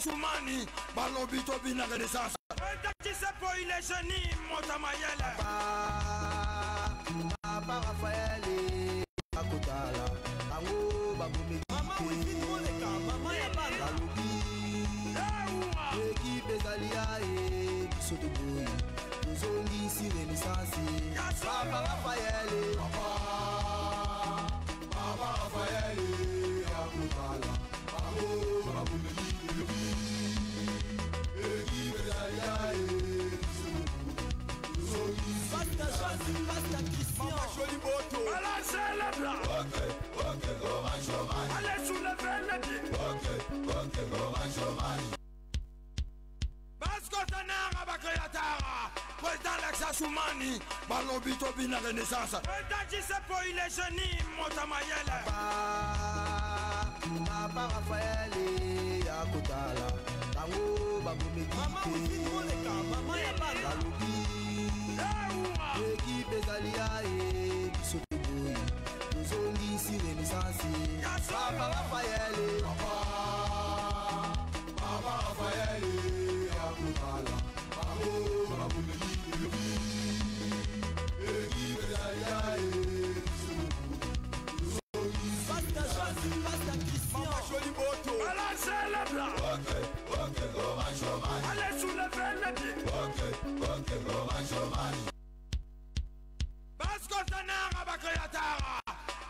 Soumani, Balobito Bina Renaissance. Qui se pour il est génie, Montamayel. Papa Raphaël, Akotala, Ango, Baboumi, Maman, oui, Maman, Yabala, l'équipe Ezalia et Sotoboui, nous ont ici Renaissance. Papa Raphaël, Papa Raphaël, Akotala, Ango, Baboumi. Allez soulever le pied. Basco Tanara Bakayatara, président Lexa Soumani, Balobito Bina Renaissance. Président qui se pour il est génie, Montamayel. Papa Raphaël, Akotala, Tango, Baboumi, Maman, oui, Maman, Yabala, l'équipe Ezalia et Sotoboui, nous ont ici Renaissance. Papa Raphaël, Papa Raphaël, Akotala, Tango, Baboumi, l'équipe Ezalia et Allez soulever le pied. Basco Tanara Bakayatara,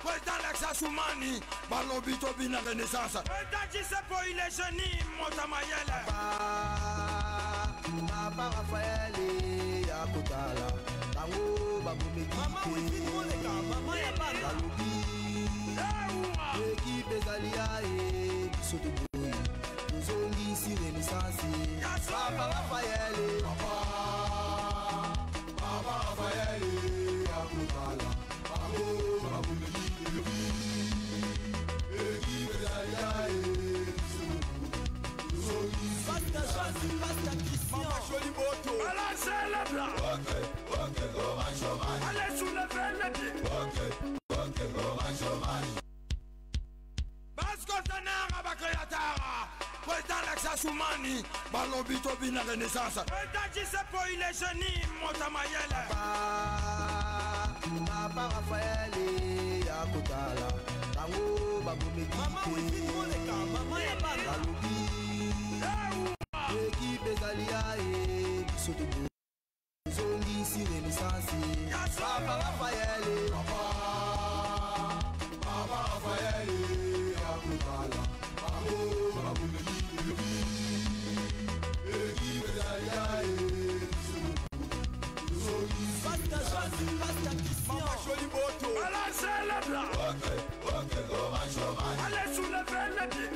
président Lexa Soumani, Balobito Bina Renaissance. Président qui se pour il est génie, Montamayel. Papa Raphaël, Akotala, Tango, Baboumi, Maman, oui, Maman, Yabala, l'équipe Ezalia et Sotoboui, nous ont ici Renaissance. Papa Raphaël, Papa Raphaël, Akotala, Tango, Baboumi, l'équipe Ezalia et nous ont ici Balancez le blanc. Allez soulever le pied. Basco Tanara Bakayatara, président Lexa Soumani, Balobito Bina Renaissance. Président qui se pour il est génie, Montamayel. Papa Raphaël, Akotala, Tango, Baboumi, Maman, oui, Maman, Yabala, l'équipe Ezalia et Sotoboui, nous ont ici Renaissance. Papa Raphaël, Papa Raphaël, Akotala, Tango, Baboumi, l'équipe Ezalia et nous ont ici. Balancez le blanc. Allez soulever le pied.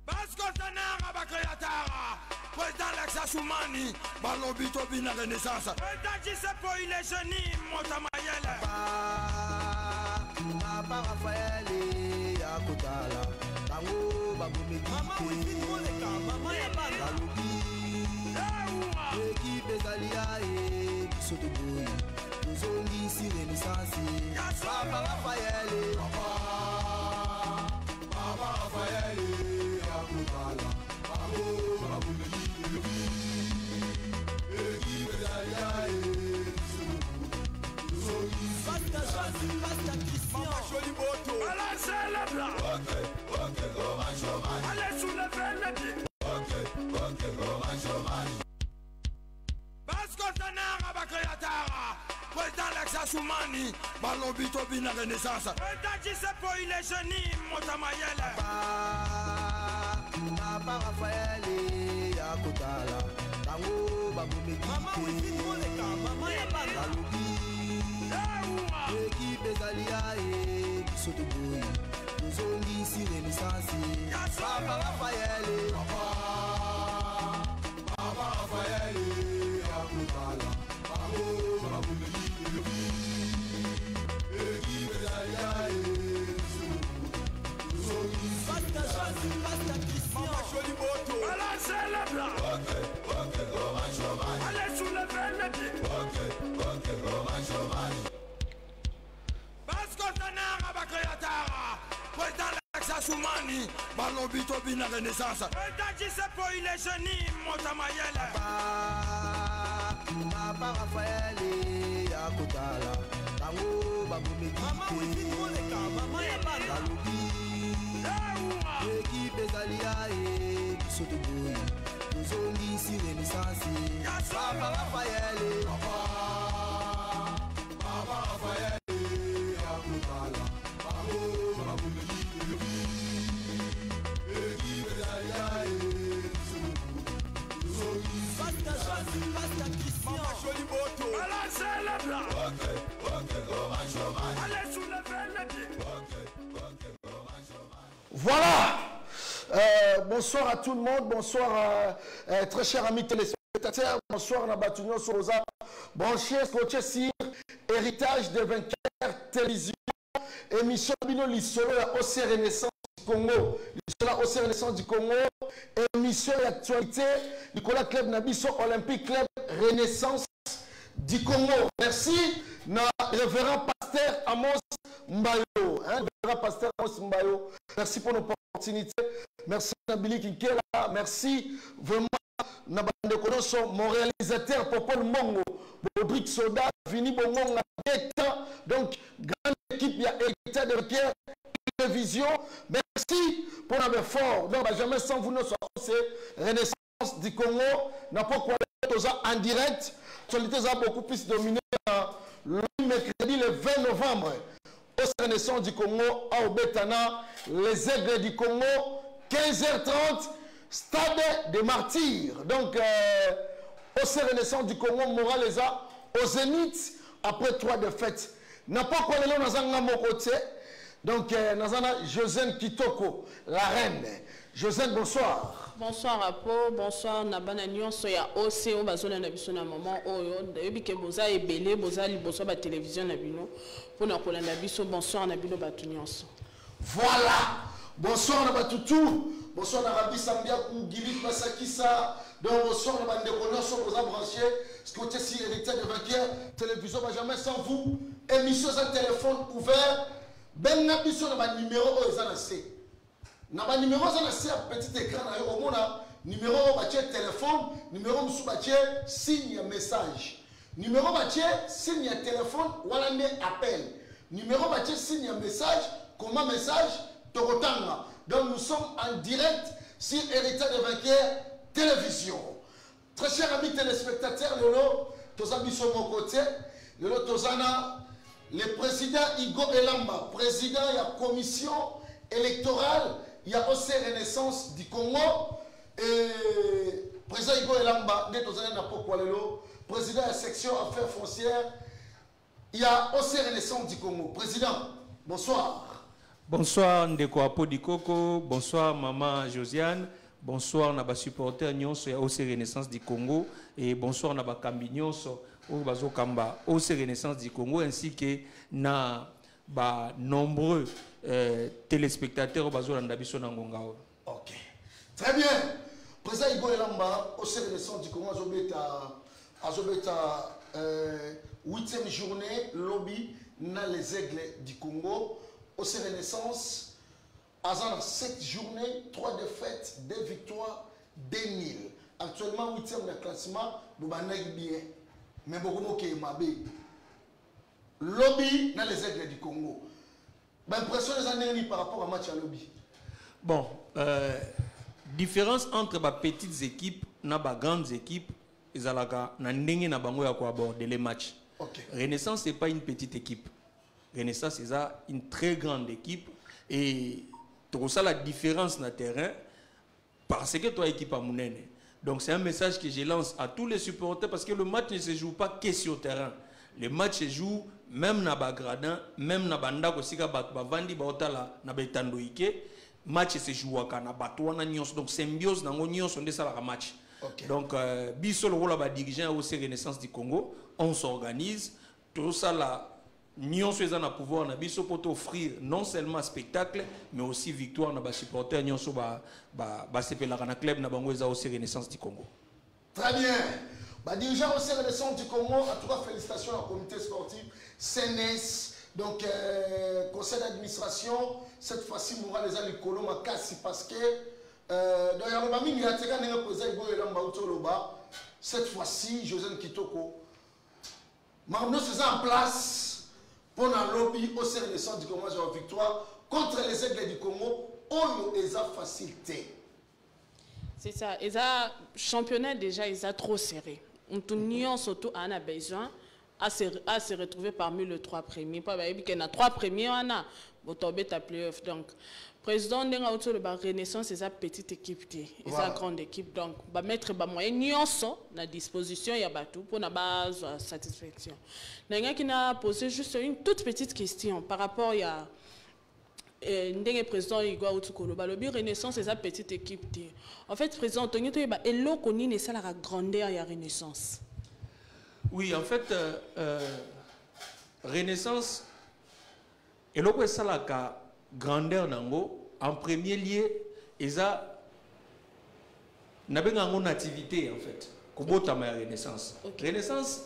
Basco Tanara Bakayatara, président Lexa Soumani, Balobito Bina Renaissance. Président qui se pour il est génie, Montamayel. Papa Raphaël, Akotala, Tango, Baboumi, Maman, oui, Maman, Yabala, l'équipe Ezalia et Sotoboui, nous ont ici Renaissance. Papa Raphaël, Papa Raphaël, Akotala, Tango, Baboumi, l'équipe Ezalia et nous ont ici. Balancez le blanc. Allez soulever le pied. Basco Tanara Bakayatara, président Lexa Soumani, Balobito Bina Renaissance. Président qui se pour il est génie, Montamayel. Papa Raphaël, Akotala, Tango, Baboumi, Maman, oui, Maman, Yabala, l'équipe Ezalia et Sotoboui, nous ont ici Renaissance. Papa Raphaël, Papa Raphaël, Akotala, Tango, Baboumi, l'équipe Ezalia et nous ont ici. Balancez le blanc. Allez soulever le pied. Basco Tanara Bakayatara, président Lexa Soumani, balobi tobina renaissance Etaji sepo il est génie Motamayele Papa Raphaël Akotala Tango Babomeki Balobi Équipe Ezalia et Bisotoboy Tozongi si renaissance Papa Raphaël Papa Raphaël Akotala Tango Babomeki Équipe Ezalia et Bisotoboy Voilà. Bonsoir à tout le monde, bonsoir très chers amis téléspectateurs, bonsoir Nabatunion Soza, branché, scotché sur Héritage des vainqueurs télévision, émission Bino Lissolo, la OC Renaissance du Congo, la OC Renaissance du Congo, émission d'actualité, Nicolas Club Nabiso Olympique Club Renaissance du Congo. Merci, révérend pasteur Amos Mbayo, révérend pasteur Amos Mbayo, merci pour l'opportunité, merci Nabili Kinkela, merci vraiment mon réalisateur Popol Mongo, Bodrick Soda, Vini Bongo, donc grande équipe, il y a Héritage de Pierre, télévision, merci pour l'effort, donc jamais sans vous, notre Renaissance du Congo, n'a pas quoi en direct, l'actualité a beaucoup plus dominé le mercredi le 20 novembre, au Renaissance du Congo, à Obetana, les aigles du Congo, 15h30, Stade des Martyrs. Donc, au Renaissance du Congo, Moraleza, au Zénith, après 3 défaites. N'a pas quoi les gens dans mon côté. Donc, Nazana Josène Kitoko, la reine. Josène, bonsoir. Bonsoir Apo, bonsoir Nabana Nyon, soya OCO, Bazola Nabiso na maman, Oyo, Debike Boza et Belé, Boza, Liboso, la télévision Nabino, pour nous appeler Nabiso, bonsoir Nabino Batunions. Voilà, bonsoir Nabatutu, bonsoir Narabi Sambia, Gili Masakisa, donc bonsoir Nabandeko, Boza branché, ce que tu si Héritage de vainqueur, télévision, jamais sans vous, émission sans téléphone ouvert, ben Nabiso, Naban numéro, Zanacé. Naba numéro ça c'est un petit écran au moins numéro bâtier téléphone numéro sous bâtier signe message numéro bâtier signe téléphone wala ne appel numéro bâtier signe message comment message torotanga. Donc nous sommes en direct sur Héritage de vainqueur télévision. Très chers amis téléspectateurs, lolo tozabi sur mon côté lolo tozana le président Igo Elamba, président de la commission électorale. Il y a aussi Renaissance du Congo et président Igo Elamba, président de la section affaires foncières. Il y a aussi Renaissance du Congo. Président, bonsoir. Bonsoir Ndeko Apo Dikoko, bonsoir Maman Josiane, bonsoir Naba supporter Nyonso, il y a aussi Renaissance du Congo et bonsoir Naba Kambi Nyonso, Obazo Kamba, aussi Renaissance du Congo ainsi que na nombreux téléspectateurs au Ok. Très bien. Président Igo Elamba, au Renaissance du Congo, Azobeta 8e journée, lobby, dans les aigles du Congo. Au Renaissance, Azana 7 journées, 3 défaites, 2 victoires, 2000. Actuellement, 8e de classement, nous avons bien. Mais beaucoup de Mabé. Lobby dans les aigles du Congo. L'impression des années par rapport à match à lobby. Bon, différence entre les petites équipes et les grandes équipes, ils ont aborder les matchs. Okay. Renaissance n'est pas une petite équipe. Renaissance c'est une très grande équipe et tu ça la différence dans le terrain parce que toi équipe à Mounene. Donc c'est un message que je lance à tous les supporters parce que le match ne se joue pas que sur le terrain. Le match se joue même dans le gradin, même dans le aussi bavandi baotala na betandoike. Match se joue à na batouana nyos donc symbiose dans nyos on desala match. Okay. Donc biso le rôle ba dirigeant au Renaissance du Congo, on s'organise tout ça là nyos faisant à pouvoir na biso pour offrir non seulement spectacle mais aussi victoire na ba supporter nyos ba sepela na club na bango eza au Renaissance du Congo. Très bien. Bah, dirigeant aussi Renaissance du Congo, en tout cas félicitations au comité sportif CNS Donc, conseil d'administration, cette fois-ci, nous allons les aller à Makassi parce que cette fois-ci, José Kitoko, nous sommes en place pour un lobby au sein du centre du Congo de victoire contre les aigles du Congo. On les a facilité. C'est ça. Les championnat déjà, ils ont trop serré. On surtout en a besoin à se retrouver parmi les 3 premiers. Pas qu'il y a 3 premiers, on a tomber ta playoff. Donc, président de la Renaissance, c'est une petite équipe, c'est une grande équipe. Donc, va mettre les moyens à disposition pour la base satisfaction. Qui a posé juste une toute petite question par rapport à le président Igor Outukolo. Le Renaissance, c'est une petite équipe. En fait, président Antonio, il y a une grandeur à Renaissance. Oui, en fait, Renaissance, et là, c'est la grandeur en premier lieu, ils ont une nativité, en fait. Renaissance. Okay. Renaissance,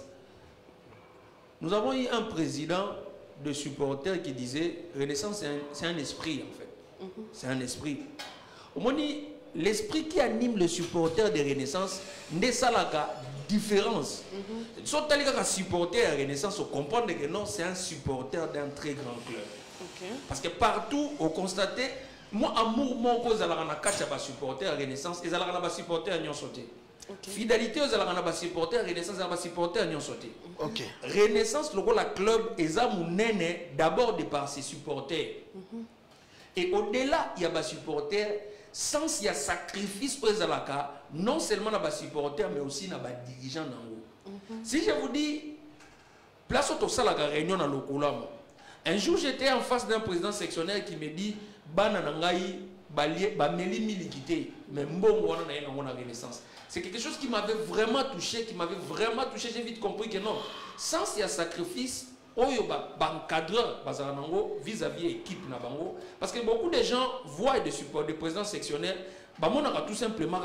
nous avons eu un président de supporters qui disait Renaissance, c'est un esprit, en fait. C'est un esprit. Au moins, l'esprit qui anime le supporter de Renaissance, n'est pas la différence. Si on est supporter à Renaissance, on comprend que non, c'est un supporter d'un très grand club. Okay. Parce que partout, on constate, moi, amour, mon cause, on a 4 supporters à Renaissance, et on a supporter à Nyon Sauté. Fidélité, on a supporter à Renaissance, on a supporter à Nyon Sauté. Renaissance, le club, ils ont d'abord de par ses supporters. Et au-delà, il y a des supporters, sans il y a sacrifice aux Alaka, non seulement dans les supporters, mais aussi dans les dirigeants. Si je vous dis, place au la réunion dans le Koulam. Un jour, j'étais en face d'un président sectionnaire qui me dit Bananangaï, Bameli Milikité, mais bon, on a Renaissance. C'est quelque chose qui m'avait vraiment touché, J'ai vite compris que non, sans il y a sacrifice, encadreur vis-à-vis l'équipe, parce que beaucoup de gens voient des supports de présidents sectionnaires, tout simplement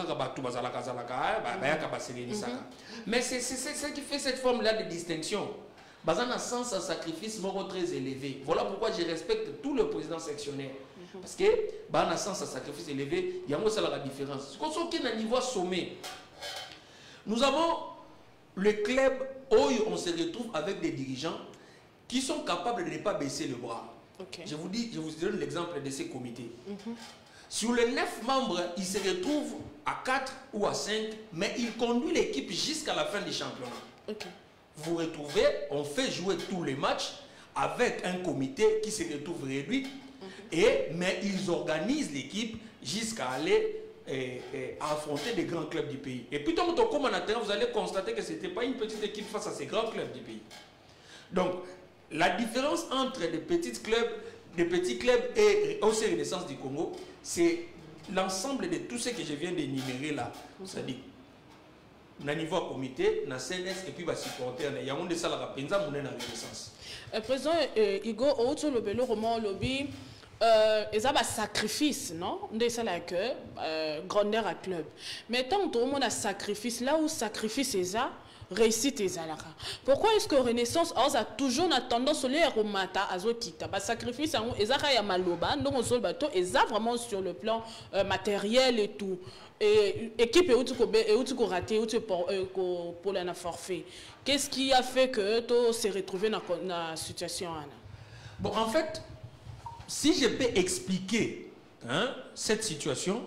mais c'est ce qui fait cette forme-là de distinction. Un sens à sacrifice très élevé. Voilà pourquoi je respecte tout le président sectionnaire. Parce que un sens à sacrifice élevé, il y a la différence. Ce qui est à niveau sommet, nous avons le club où on se retrouve avec des dirigeants qui sont capables de ne pas baisser le bras. Je vous donne l'exemple de ces comités. Sur les 9 membres, ils se retrouvent à 4 ou à 5, mais ils conduisent l'équipe jusqu'à la fin du championnat. Vous retrouvez, on fait jouer tous les matchs avec un comité qui se retrouve réduit, mais ils organisent l'équipe jusqu'à aller affronter des grands clubs du pays. Et puis, comme commentateur, vous allez constater que ce n'était pas une petite équipe face à ces grands clubs du pays. Donc, la différence entre des petits clubs et aussi Renaissance du Congo, c'est l'ensemble de tout ce que je viens d'énumérer là. C'est-à-dire, na niveau comité, na CNS et puis les supporters, il y a un de ça la penza mon na Renaissance. Président Igor Outo le belo roman lobby ils ont un sacrifice, non? De ça là que grandeur à club. Mais tant que tout le monde a sacrifice, là où sacrifice est ça, réussite est ça. Pourquoi est-ce que Renaissance a toujours tendance à les remonter à Zotita? Parce que sacrifice, ils ont maloba, donc on se bateau, ils ont vraiment sur le plan matériel et tout. Et équipe est raté, pour la forfait. Qu'est-ce qui a fait que tu s'est retrouvé dans la situation? Bon, en fait, si je peux expliquer cette situation,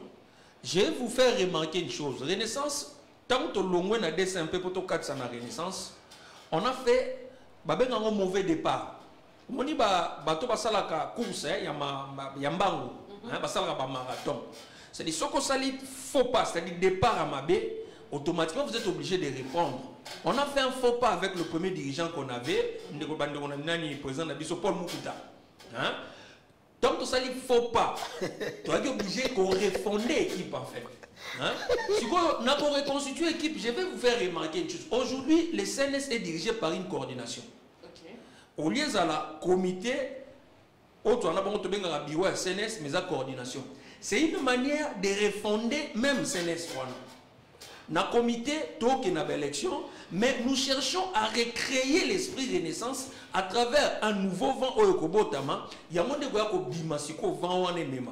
je vais vous faire remarquer une chose. Renaissance, tant que l'on a des un peu pour tout cas de la Renaissance, on a fait un mauvais départ. On dit bateau basalaka course, yambango, basalaka marathon. C'est-à-dire ce qu'on salit faux pas, c'est-à-dire départ à Mabé, automatiquement vous êtes obligé de répondre. On a fait un faux pas avec le premier dirigeant qu'on avait, le président Nabiso Paul Mukuta. Donc, ça ne faut pas. Tu es obligé de refonder l'équipe en fait. Si on a reconstitué l'équipe, je vais vous faire remarquer une chose. Aujourd'hui, le CNS est dirigé par une coordination. Au lieu de la comité, autre, on a bureau CNS, mais la coordination. C'est une manière de refonder même CNS. na comité to ke na élection, mais nous cherchons à recréer l'esprit Renaissance à travers un nouveau vent au Yokobotama. Il y a monde de ko bimasiko vent wana mema.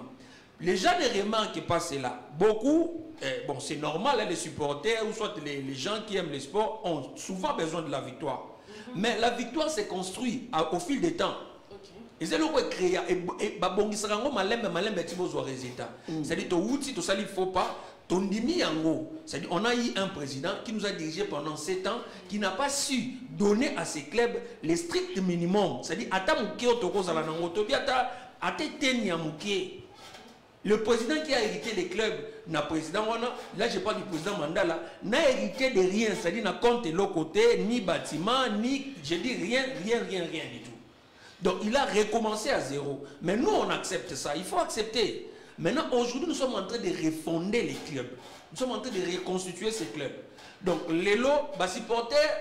Les gens ne remarquent pas cela. Beaucoup, bon, c'est normal, hein, les supporters ou soit les gens qui aiment le sport ont souvent besoin de la victoire. Mais la victoire se construit au fil du temps. Et c'est le quoi créer et babongisarango malembe tibo zo résultat. C'est-à-dire to outil to sali faut pas ton dimi yango. C'est-à-dire on a eu un président qui nous a dirigé pendant 7 ans qui n'a pas su donner à ses clubs les strict minimum. C'est-à-dire ata muke otoko zala nango to biata ate teni ya muke. Le président qui a hérité des clubs, n'a président, là je parle du président Mandala, n'a hérité de rien, c'est-à-dire n'a compte l'autre côté, ni bâtiment, ni, je dis rien du tout. Donc il a recommencé à zéro. Mais nous on accepte ça, il faut accepter. Maintenant aujourd'hui nous sommes en train de refonder les clubs. Nous sommes en train de reconstituer ces clubs. Donc les lots, les supporters,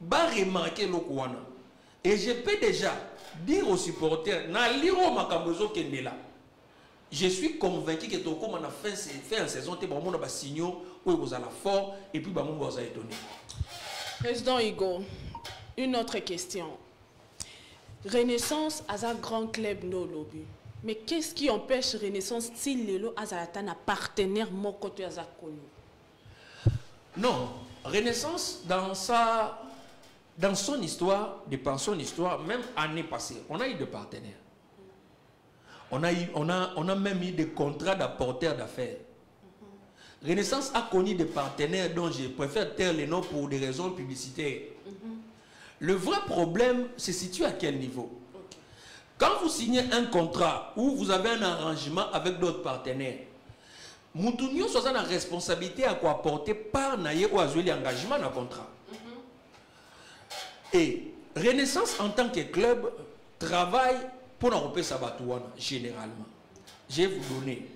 va remarquer le Kouana. Et je peux déjà dire aux supporters, na liro makambozo kendela. Je suis convaincu que tout comme on a fait en saison, il y a des signaux où vous allez fort et puis vous allez étonner. Président Hugo, une autre question. Renaissance a un grand club no lobby. Mais qu'est-ce qui empêche Renaissance s'il lelo azalata na partenaire mokoto azakonu? Non, Renaissance dans son histoire, de par son histoire, même année passée, on a eu des partenaires. On a même eu des contrats d'apporteurs d'affaires. Renaissance a connu des partenaires dont je préfère taire les noms pour des raisons publicitaires. Le vrai problème se situe à quel niveau? Quand vous signez un contrat ou vous avez un arrangement avec d'autres partenaires, Moutounio soit la responsabilité à quoi apporter par naïe ou à jouer l'engagement dans le contrat. Et Renaissance en tant que club travaille pour n'en Sabatouana, généralement. Je vais vous donner.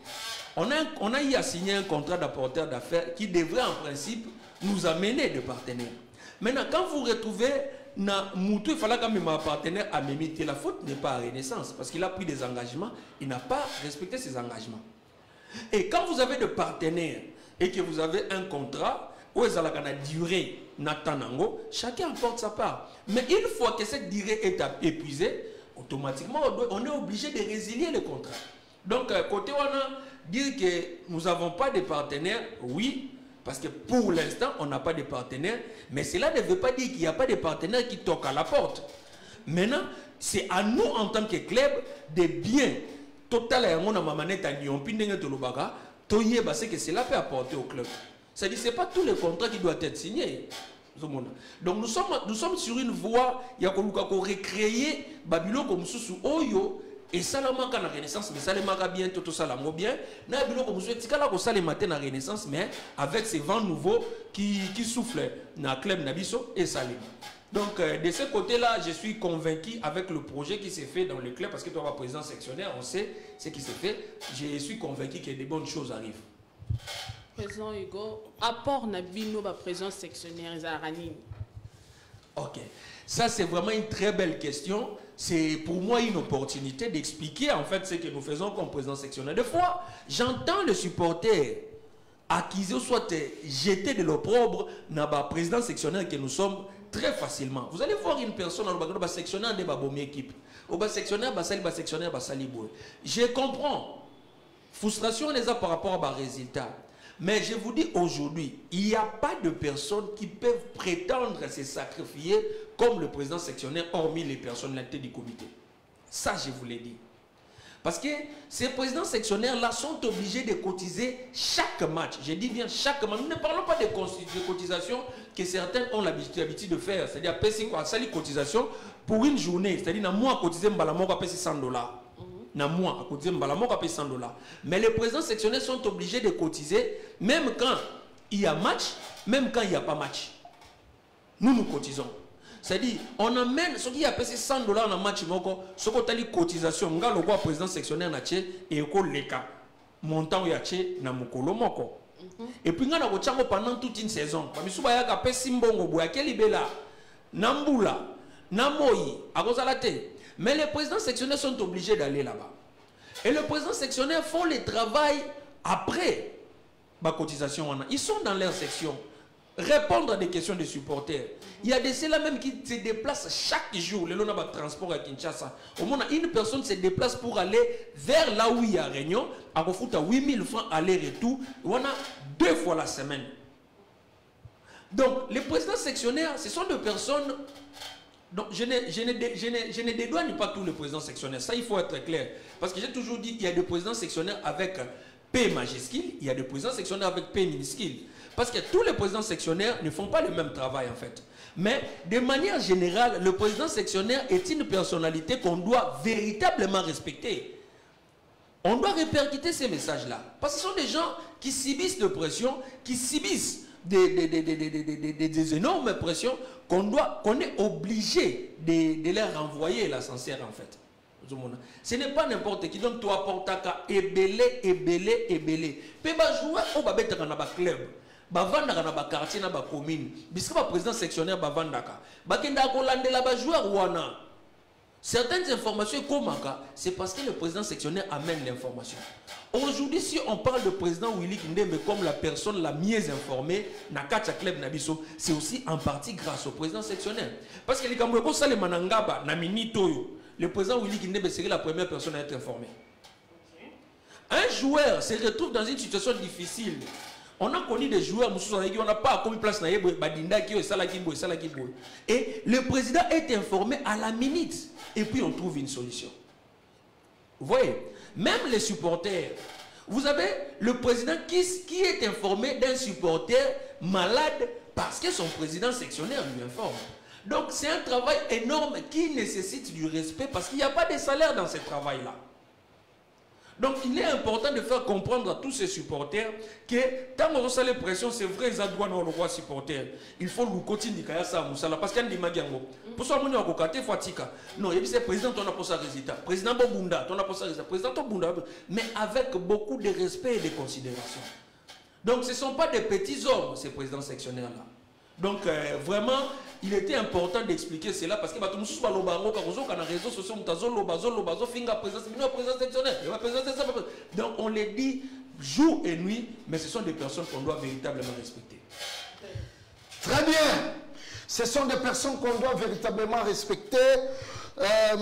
On a eu à signer un contrat d'apporteur d'affaires qui devrait en principe nous amener des partenaires. Maintenant, quand vous retrouvez Moutou, il fallait quand même un partenaire à m'imiter. La faute n'est pas à Renaissance parce qu'il a pris des engagements, il n'a pas respecté ses engagements. Et quand vous avez des partenaires et que vous avez un contrat où ils ont la durée, chacun apporte sa part. Mais une fois que cette durée est épuisée, automatiquement, on est obligé de résilier le contrat. Donc, côté on a dire que nous n'avons pas de partenaires, oui, parce que pour l'instant, on n'a pas de partenaires, mais cela ne veut pas dire qu'il n'y a pas de partenaires qui toquent à la porte. Maintenant, c'est à nous, en tant que club, de bien, total et on a ma manette à Nyon, c'est que cela peut apporter au club. C'est-à-dire que ce n'est pas tous les contrats qui doivent être signés. Donc nous sommes sur une voie, il y a recréer Babylone comme sous Oyo et ça la manque à la Renaissance, mais ça les manque bien, tout ça la bien. Na Babylone comme sous Tika la ça les matin à la Renaissance, mais avec ces vents nouveaux qui soufflent dans le club Nabiso et Salim. Donc de ce côté-là, je suis convaincu avec le projet qui s'est fait dans le club, parce que toi, président sectionnaire, on sait ce qui s'est fait. Je suis convaincu que des bonnes choses arrivent. Président Hugo, apport Nabino, président sectionnaire Zarani. Ok, ça c'est vraiment une très belle question. C'est pour moi une opportunité d'expliquer en fait ce que nous faisons comme président sectionnaire. Des fois, j'entends les supporters accusés soit jeter de l'opprobre dans le président sectionnaire que nous sommes très facilement. Vous allez voir une personne dans le sectionnaire de la bonne équipe. Au sectionnaire, je comprends. Frustration les a par rapport à un résultat. Mais je vous dis aujourd'hui, il n'y a pas de personnes qui peuvent prétendre se sacrifier comme le président sectionnaire, hormis les personnalités du comité. Ça, je vous l'ai dit. Parce que ces présidents sectionnaires-là sont obligés de cotiser chaque match. Je dis bien chaque match. Nous ne parlons pas de cotisation que certains ont l'habitude de faire. C'est-à-dire, payer cotisation pour une journée. C'est-à-dire, dans moi, cotiser $100. Dans moi, à cotiser $100. Mais les présidents sectionnaires sont obligés de cotiser, même quand il y a match, même quand il n'y a pas match. Nous cotisons. C'est-à-dire, on amène ce qui a payé $100 dans le match, ce qu'on a dit cotisation, on a le président sectionnaire et on a cas montant na mukolo moko. Et puis on a pendant toute une saison. Nambula, Namoyi, mais les présidents sectionnaires sont obligés d'aller là-bas. Et les présidents sectionnaires font le travail après. ma cotisation, ils sont dans leur section. Répondre à des questions des supporters. Il y a des ceux-là même qui se déplacent chaque jour. Le long de transport à Kinshasa. Au moins, une personne se déplace pour aller vers là où il y a réunion. À Kofuta, 8 000 francs aller-retour. On a 2 fois la semaine. Donc, les présidents sectionnaires, ce sont des personnes. Donc, je ne dédouane pas tous les présidents sectionnaires. Ça, il faut être clair. Parce que j'ai toujours dit qu'il y a des présidents sectionnaires avec P majuscule, il y a des présidents sectionnaires avec P minuscule. Parce que tous les présidents sectionnaires ne font pas le même travail en fait. Mais de manière générale, le président sectionnaire est une personnalité qu'on doit véritablement respecter. On doit répercuter ces messages-là. Parce que ce sont des gens qui subissent de pression, qui subissent des énormes pressions qu'on est obligé de leur renvoyer l'ascenseur en fait. Ce n'est pas n'importe qui. Donc, toi, portaka, ébélé. Pe ba jouer au babette dans ba club. Ba vanda dans ba quartier na ba commune. Bisque ba président sectionnaire ba vandaka. Ba kenda ko landela ba joueur wana. Certaines informations comme c'est parce que le président sectionnaire amène l'information. Aujourd'hui, si on parle de président Willy Kindembe comme la personne la mieux informée, na kacha club nabiso, c'est aussi en partie grâce au président sectionnaire. Parce que les Cambodgiens ça les manangaba na minito. Le président Willy Kindembe serait la première personne à être informée. Un joueur se retrouve dans une situation difficile. On a connu des joueurs, on n'a pas commis place et le président est informé à la minute. Et puis on trouve une solution. Vous voyez, même les supporters. Vous avez le président qui est informé d'un supporter malade parce que son président sectionnaire lui informe. Donc c'est un travail énorme qui nécessite du respect parce qu'il n'y a pas de salaire dans ce travail-là. Donc il est important de faire comprendre à tous ces supporters que quand on reçoit les pressions, c'est vrai, ils doivent dans le roi supporter. Il faut le continuer à ça, parce qu'il y a des magiangos. Pour ça, on a un fatika. Non, il y a le président, on a pour ça résultat. Président Bobunda, on a pour ça résultat. Président Bobunda, mais avec beaucoup de respect et de considération. Donc ce ne sont pas des petits hommes, ces présidents sectionnaires-là. Donc vraiment, il était important d'expliquer cela parce que donc on les dit jour et nuit, mais ce sont des personnes qu'on doit véritablement respecter. Très bien. Ce sont des personnes qu'on doit véritablement respecter.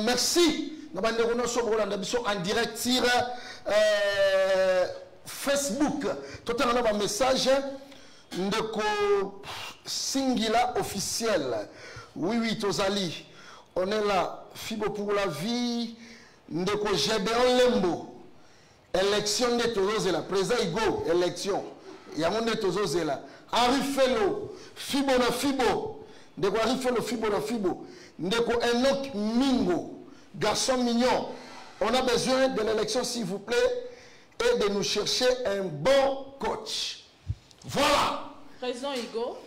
Merci. En direct sur Facebook. Tout à l'heure, un message de Singila officiel. Oui, Tozali. On est là. Fibo pour la vie. Ndeko Gédéon Lembo. Élection de Tozozela. Président Igo. Élection. Yamon de Tozozela. Henri Fello. Fibo na Fibo. Ndeko Henri Fello. Fibo na Fibo. Ndeko Enoch Mingo. Garçon mignon. On a besoin de l'élection, s'il vous plaît, et de nous chercher un bon coach. Voilà. Président Igo,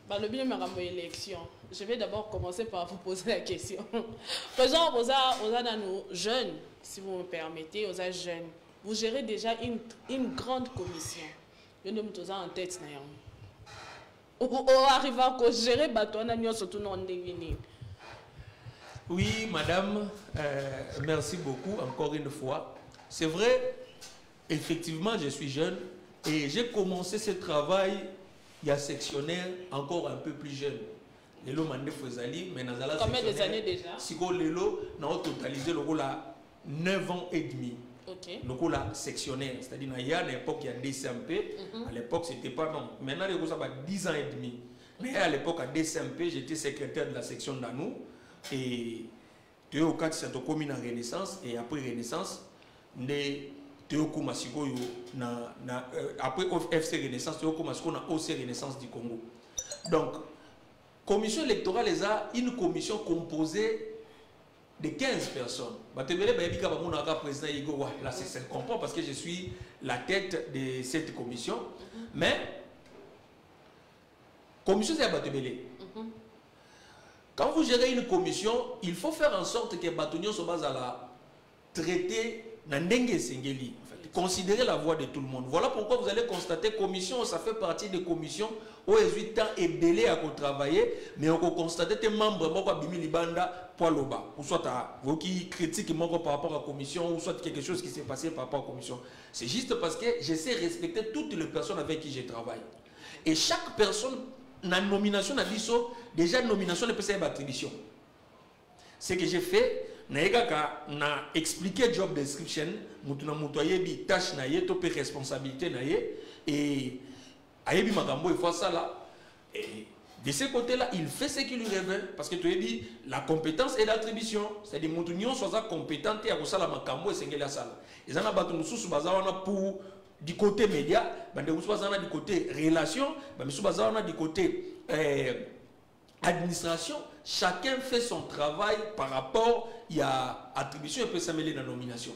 le bien de l'élection. Je vais d'abord commencer par vous poser la question. Président, vous avez nos jeunes, si vous me permettez, vous êtes jeunes. Vous gérez déjà une grande commission. Je ne me suis en tête. Vous arrivez à gérer surtout non deviner. Oui, madame, merci beaucoup encore une fois. C'est vrai, effectivement, je suis jeune et j'ai commencé ce travail, il y a sectionnaire encore un peu plus jeune. Lelo Mande Fozali, mais combien des années déjà? Si Lelo, nous avons totalisé le rôle à 9 ans et demi. Okay. Le rôle à sectionnaire, c'est-à-dire qu'il y a à l'époque, il y a DCMP, à l'époque, c'était pas non. Maintenant, le rôle, ça va 10 ans et demi. Mais à l'époque, à DCMP, j'étais secrétaire de la section d'Anou. Et tu es au cadre de cette commune en Renaissance. Et après Renaissance, après FC Renaissance, tu es au OC Renaissance du Congo. Donc, commission électorale, il y a une commission composée de 15 personnes. Là, c'est comprend parce que je suis la tête de cette commission. Mais, commission, c'est à Batebele. Quand vous gérez une commission, il faut faire en sorte que Batonion soit à la traiter Nandenge Sengeli. En considérer la voix de tout le monde. Voilà pourquoi vous allez constater commission, ça fait partie des commissions où les 8 ans est belé à travailler, mais on constate que membres moko bimi libanda pour loba, ou soit vous qui critiquent par rapport à la commission, ou soit quelque chose qui s'est passé par rapport à la commission. C'est juste parce que j'essaie de respecter toutes les personnes avec qui je travaille. Et chaque personne, la nomination n'a dit ça, déjà nomination ne peut pas être attribution. Ce que j'ai fait, na expliqué job description, mutuna mutoye bi tâche na ye, topé responsabilité na ye, et ayebi magambo il faut ça là. Et de ce côté-là, il fait ce qui lui revient, parce que tu as dit la compétence et l'attribution, c'est-à-dire mutunion soit compétente et à ça la magambo et c'est la salle. Ils en a battu nous bazawana pour du côté média, bande nous du côté relation, bande nous du côté administration. Chacun fait son travail par rapport à l'attribution et peut s'améliorer dans la nomination.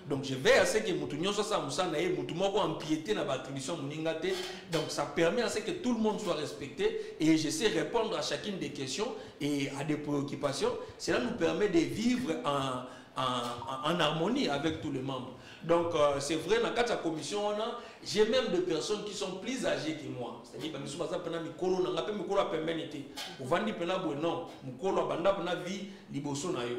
Donc je vais à ce que Moutounion soit ça, Moutoumoko empiété dans l'attribution Mouningate. Donc ça permet à ce que tout le monde soit respecté et j'essaie de répondre à chacune des questions et à des préoccupations. Cela nous permet de vivre en harmonie avec tous les membres. Donc c'est vrai, dans la commission, j'ai même des personnes qui sont plus âgées que moi. C'est-à-dire que je suis pas mikolo, na ngape mikolo permanité. Ovandi pena bon mikolo abanda pena vie liboso na yo.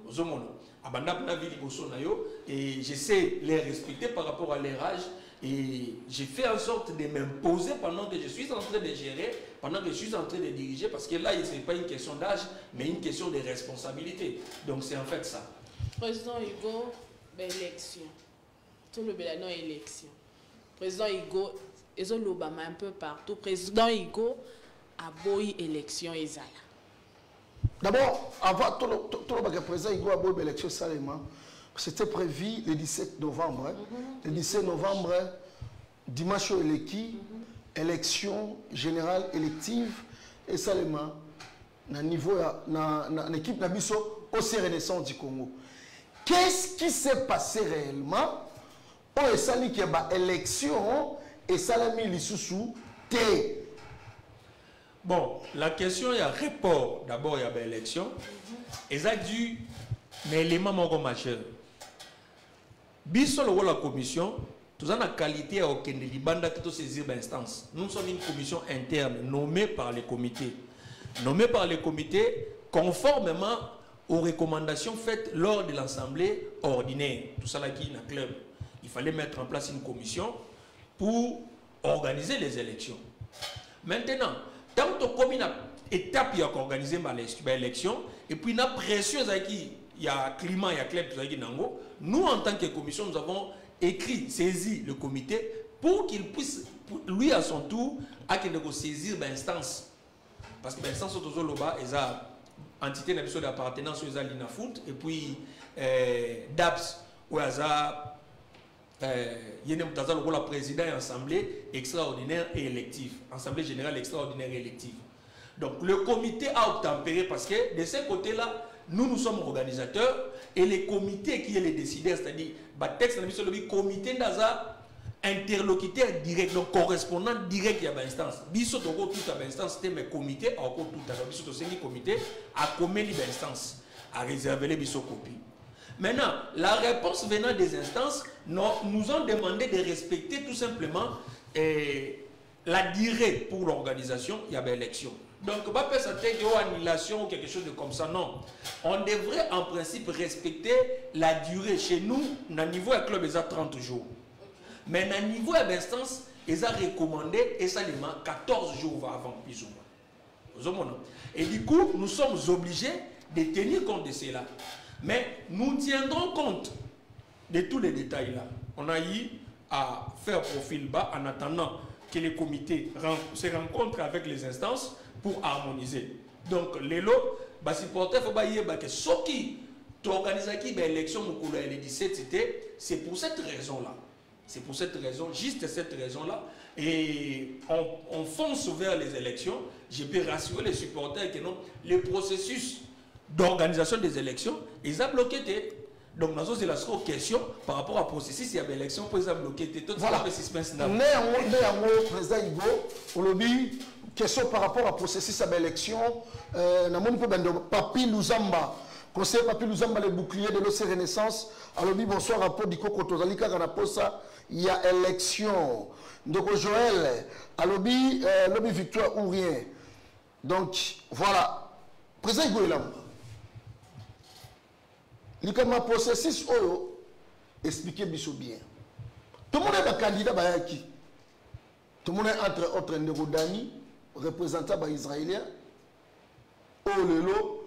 Ozomona. Abanda pena vie liboso na yo et j'essaie de les respecter par rapport à leur âge et j'ai fait en sorte de m'imposer pendant que je suis en train de gérer, pendant que je suis en train de diriger parce que là ce n'est pas une question d'âge mais une question de responsabilité. Donc c'est en fait ça. Président Hugo, élection. Tout le bélanon élection. Président Hugo, ils ont l'obama un peu partout. Président Hugo a beau élection Ezala. D'abord, avant tout le président Hugo a beau élection Salema, c'était prévu le 17 novembre. Le 17 novembre, dimanche élection générale élective et Salema, na niveau na l'équipe Nabiso au Renaissance du Congo. Qu'est-ce qui s'est passé réellement? On est sali qui a élection et salami l'issoussou té. Bon, la question il y a report d'abord il y a élection et ça dû mais l'élément mon majeur. Bisolo la commission tout ça la qualité à aucun des libanda qui saisir l'instance. Nous sommes une commission interne nommée par les comités. Nommée par les comités conformément aux recommandations faites lors de l'assemblée ordinaire. Tout ça là qui est dans le club. Il fallait mettre en place une commission pour organiser les élections. Maintenant, tant que comme une étape il y a organisé l'élection et puis la pression il y a climat, il y a club, nous en tant que commission nous avons écrit, saisi le comité pour qu'il puisse, lui à son tour, saisir l'instance. Parce que l'instance autour de l'OBA, ils ont entité d'appartenance aux Alinafoot et puis DAPS où ils ont la président et assemblée extraordinaire et élective, assemblée générale extraordinaire et élective. Donc le comité a obtempéré parce que de ce côté-là, nous sommes organisateurs et les comités qui sont les décideurs, c'est-à-dire le comité d'Aza interlocuteur direct, donc correspondant direct à l'instance. Biso toko toute l'instance, c'était mes comités, encore tout à l'heure. Biso toko comité à commettre l'instance, à réserver les biso copies. Maintenant, la réponse venant des instances nous ont demandé de respecter tout simplement la durée pour l'organisation, il y avait élection. Donc, pas peut s'attendre à une annulation ou quelque chose de comme ça, non. On devrait en principe respecter la durée. Chez nous, dans le niveau de club, ils ont 30 jours. Mais dans le niveau d'instance, ils ont recommandé et ça les 14 jours avant, plus ou moins. Et du coup, nous sommes obligés de tenir compte de cela. Mais nous tiendrons compte de tous les détails là. On a eu à faire profil bas en attendant que les comités se rencontrent avec les instances pour harmoniser. Donc, les lots, si porter faut que ceux qui organisent l'élection le 17, c'est pour cette raison-là. C'est pour cette raison, juste cette raison-là. Et on fonce vers les élections. Je peux rassurer les supporters que non, le processus d'organisation des élections, ils ont bloqué. Donc, nous avons la question par rapport au processus, il y a des élections, pour ils ont bloqué. Voilà. Président Hugo, au lobby, question par rapport au processus d'élection, nous avons Papi Luzamba, conseiller Papi Luzamba, le bouclier de l'OC Renaissance. Alors, bonsoir à Paul Diko Kotozalika Kanaposa. Il y a élection. Donc, Joël, Alobi, lobby victoire ou rien. Donc, voilà. Président Goélam. L'Ikama posé 6 euros. Expliquez bien. Tout le monde est un candidat qui. Tout le monde est entre autres Nerodani, représentant par Israélien. Au Lelo,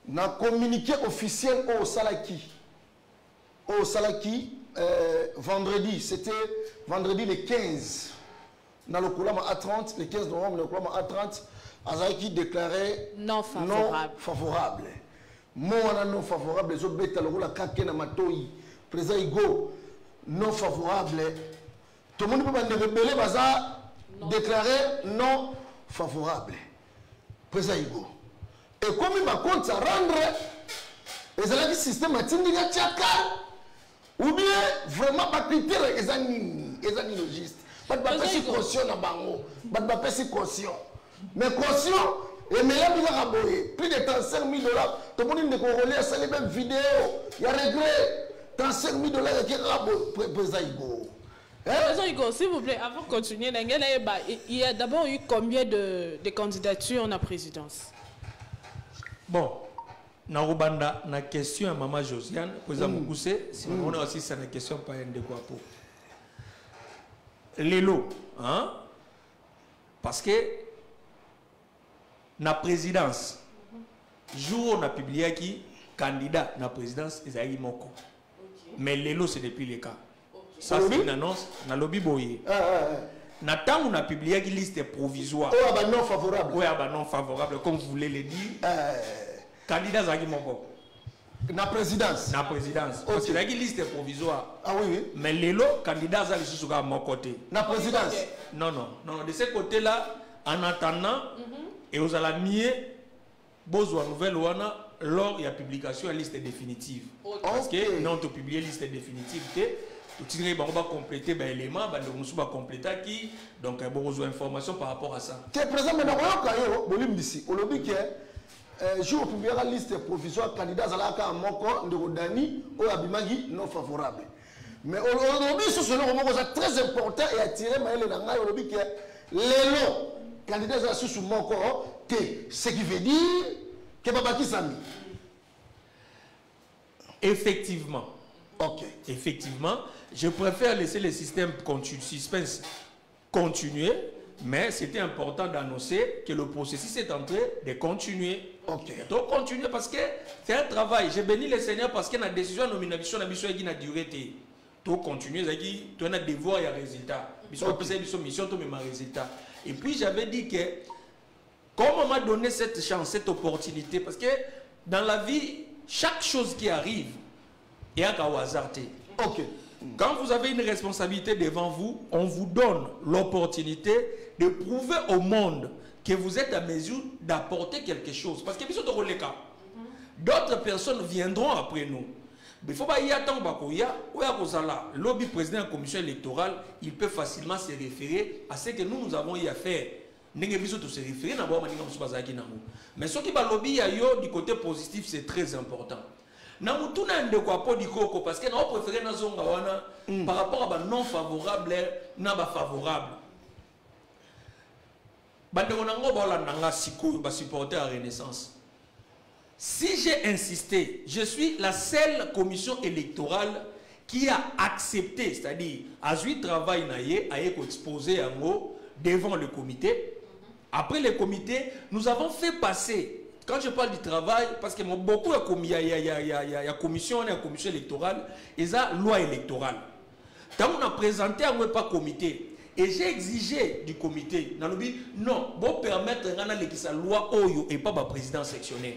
n'a communiqué officiel au Salaki. Au Salaki, vendredi, c'était vendredi le 15. Dans le Koulama A30, le 15 novembre, le Koulama A30, Azaki déclarait non favorable. Moi, non favorable, les autres bêtes, la Kakena Matoi, président Igo, non favorable. Tout le monde peut rebeller, Baza déclarer non favorable. Président Igo. Et comme il m'a compte ça rendre, les élèves système a tindi la tchaka, ou bien vraiment pas critère, les logistes. Pas de passer caution à Bango, pas de passer caution. Mais caution, et mais là, il a raboyé. Plus de 35 000 $. Tout le monde ne corrélé à ça, les mêmes vidéos. Il y a regret. 35 000 $ qui raboyé. Président Igo. Président Igo, s'il vous plaît, avant de continuer, il y a d'abord eu combien de candidatures à la présidence? Bon, Narubanda, na question à Maman Josiane, président Moukoussé, si on a aussi ça, na question pas un de quoi pour. Lélo, hein? Parce que na présidence, jour on a publié qui candidat na présidence Isaïe Moko. Mais Lélo c'est depuis le cas. Ça c'est une annonce na lobby boye. Na temps on a publié qui liste provisoire. Oh bah non favorable. Oui, bah non favorable comme vous voulez le dire. Candidat Isaïe Moko. Na présidence. Na présidence. Parce que la liste provisoire. Ah oui oui. Mais Lélo candidat Isaïe sous à mon côté. Na présidence. Non. De ce côté-là, en attendant, et vous allez mieux, besoin nouvelle ouana lors de la publication de la liste définitive. Parce que non, tu publies la liste définitive, tu vas compléter les éléments, tu vas compléter qui, donc il y a besoin d'informations par rapport à ça. Tu es présent maintenant, au lobby qui est, jour publié la liste provisoire candidat Zalaka Moko, Nderodani, ou Abimagi non favorable. Mais aujourd'hui, ce sont très important et attiré Maëlle Nanga, au lobby qui est l'élo. Candidat à sous mon corps, ce qui veut dire que Babaki Sami. Effectivement. Ok. Effectivement, je préfère laisser le système suspense continuer, mais c'était important d'annoncer que le processus est en train de continuer. Ok. Donc continuer parce que c'est un travail. J'ai béni le Seigneur parce que la décision de nomination a duré. Donc continuer, tu as un devoir et un résultat. Mission, tu as un résultat. Et puis j'avais dit que, comme on m'a donné cette chance, cette opportunité, parce que dans la vie, chaque chose qui arrive, il y a un hasard. Ok. Quand vous avez une responsabilité devant vous, on vous donne l'opportunité de prouver au monde que vous êtes à mesure d'apporter quelque chose. Parce que d'autres personnes viendront après nous. Mais il faut pas y attendre. Lobby président de la commission électorale, il peut facilement se référer à ce que nous avons eu à faire. Mais ce qui va lobby du côté positif, c'est très important. Parce que nous préférons par rapport à non favorable et favorable. Supporter à Renaissance. Si j'ai insisté, je suis la seule commission électorale qui a accepté, c'est-à-dire a eu travail à exposer en haut devant le comité. Après le comité, nous avons fait passer, quand je parle du travail, parce que beaucoup il y a commission électorale et ça loi électorale. Quand on a présenté un pas comité, et j'ai exigé du comité, non, pour permettre la loi Oyo et pas le président sectionnaire.